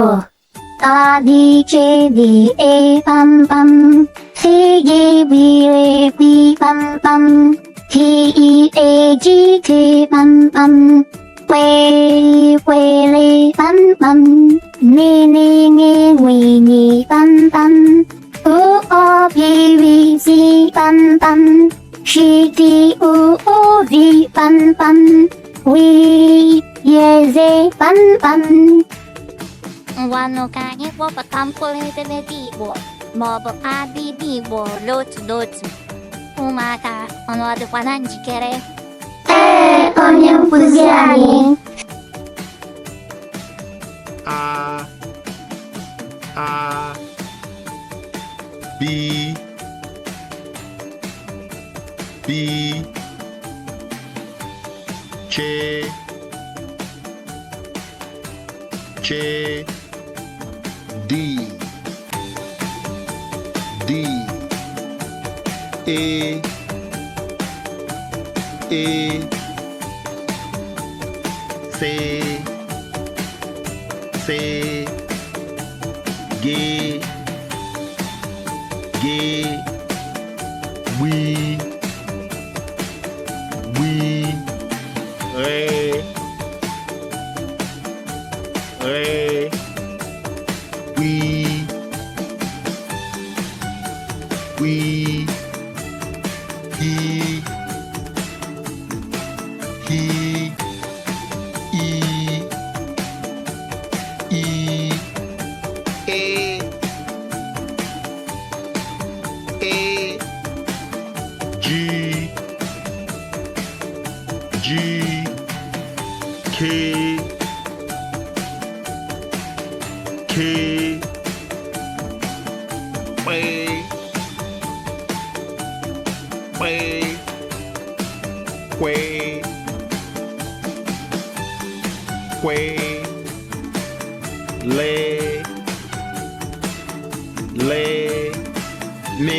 Igbo. Da di che di e bam bam. C e b e b bam bam. T e a g t bam bam. Quay quay lê bam bam. Nê nê nghe nguy nhì bam bam. U o p v c bam bam. She d u o v bam bam. We ye ze bam bam. Ngwanụ ka anyị kpọpụta mkpụrụ edemede Igbo maọbụ abịbị Igbo n'otu n'otu. Ụmụaka, ọnụ ọ dịkwa na njikere? Ee, onye nkụzi anyị. A B Che D E C G we re we he G K Quay lay me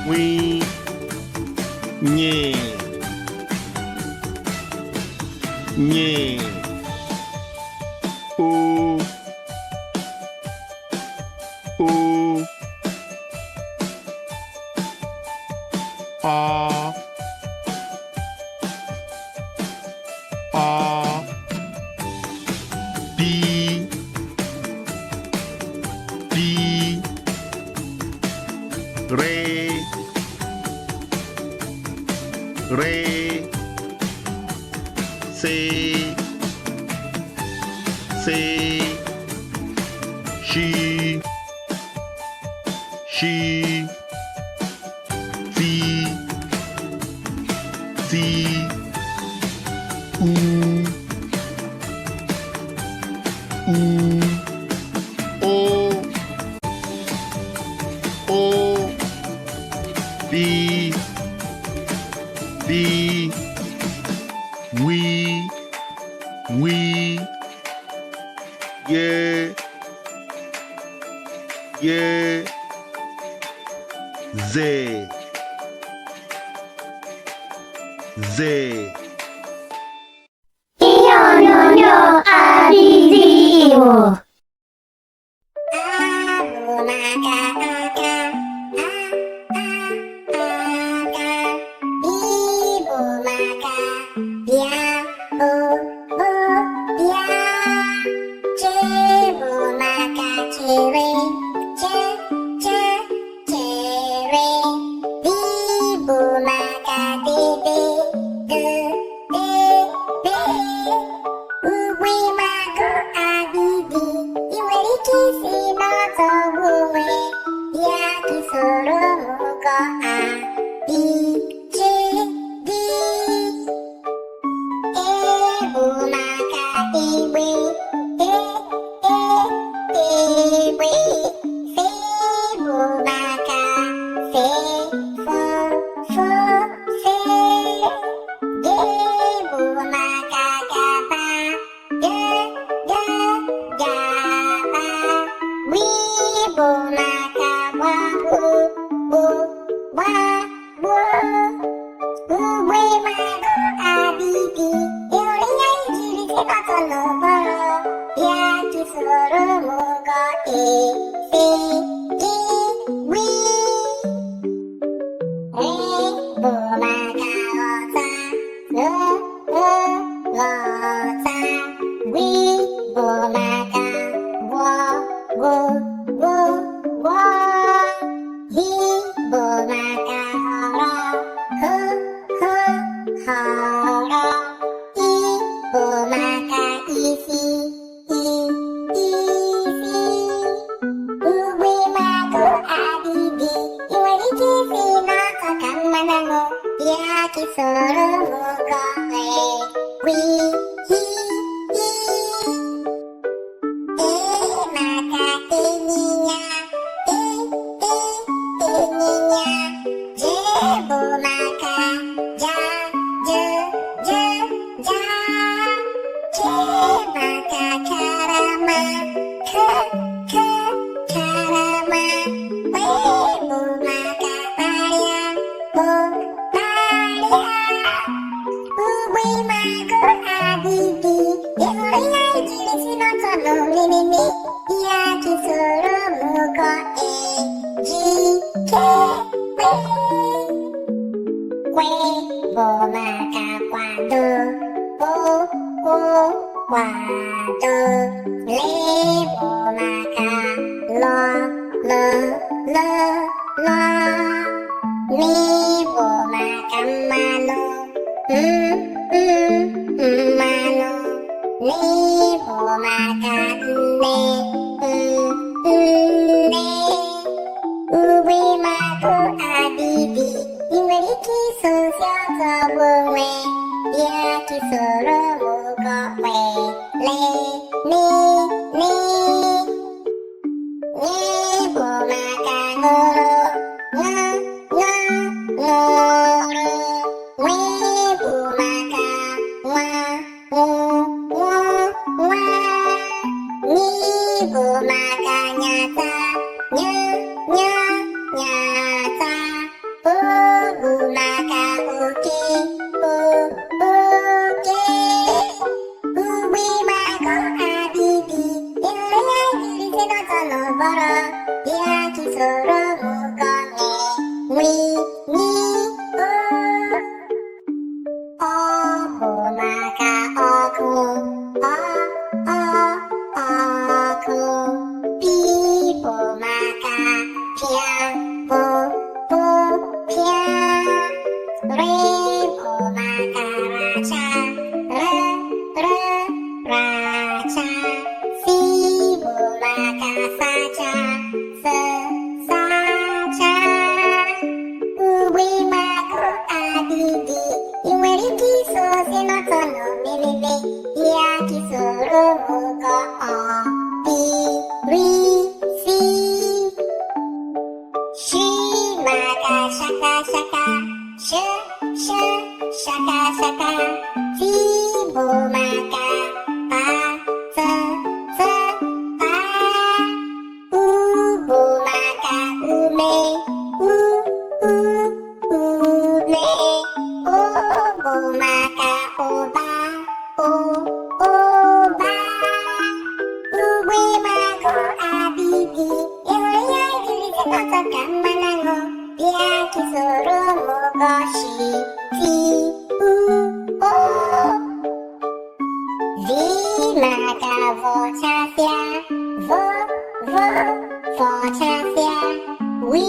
we nye o a b re say she o b we yeah Z Ihe onyonyo abịbị Igbo. Igbo maka dede nọtọ n'ụbọrọ bịa ka isoro m gụọ ise gị wi re bụ maka ghọta ghọta wi bụ maka gwọ gwọ gwọ hi bụ maka họrọ họrọ i bụ maka isi isi ugbe magụ adịdị ị nwere ike isi n'ọkọ ka mmanụ bịa ka soro m gụọ wi hi maka ịnyịnya ịnyịnya j bụ maka ja k maka karama karama w bụ maka kparịa ugbe magụ adịdị ị hụrụ ihe anyị jiri si n'ọtọ n'omimimi ya ka soro m gụọ ejike kwe bụ maka kwado kwado le bụ maka lọ mi bụ maka mmanụ mmanụ ni bụ maka nne ugbe magụ adịdị ị nwere ike isozi ọzọ bụ onwe bịa ka soro m gụọ le ni nye bụ maka ṅụrụ ṅụrụ nwe bụ maka nwa nwa nyi bụ maka nyata nyata o bụ maka oke ugbe magụ adịdị ị hụrụ ya jiri si n'ọtọ n'ụbọrọ bịa ka soro m gụọ nwi ọ bụ maka ọkụ ọkụ pi bụ maka pịa pịa re bụ maka racha racha si bụ maka sacha sacha ugbe magụ adịdị ị nwere ike iso si n'ọtọ n'omimimi ya ka soro m gụọ ọpịrịsị shi maka shaka shaka shaka shaka ti bụ maka pa u bụ maka ume ume o bụ maka ụba ụba ugbe magụ adịdị ị hụrụ ihe anyị jiri si n'ọtọ ka mmanụ bịa ka soro m gụọ shi ti o vi maka vọchasịa vọchasịa wi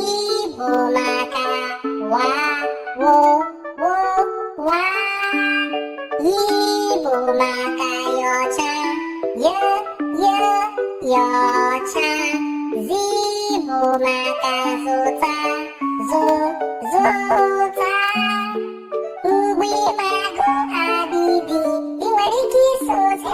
bụ maka wa yi bụ maka yọcha yọcha zi bụ maka zụta zụta ugbe magụ adịdị ị nwere ike iso si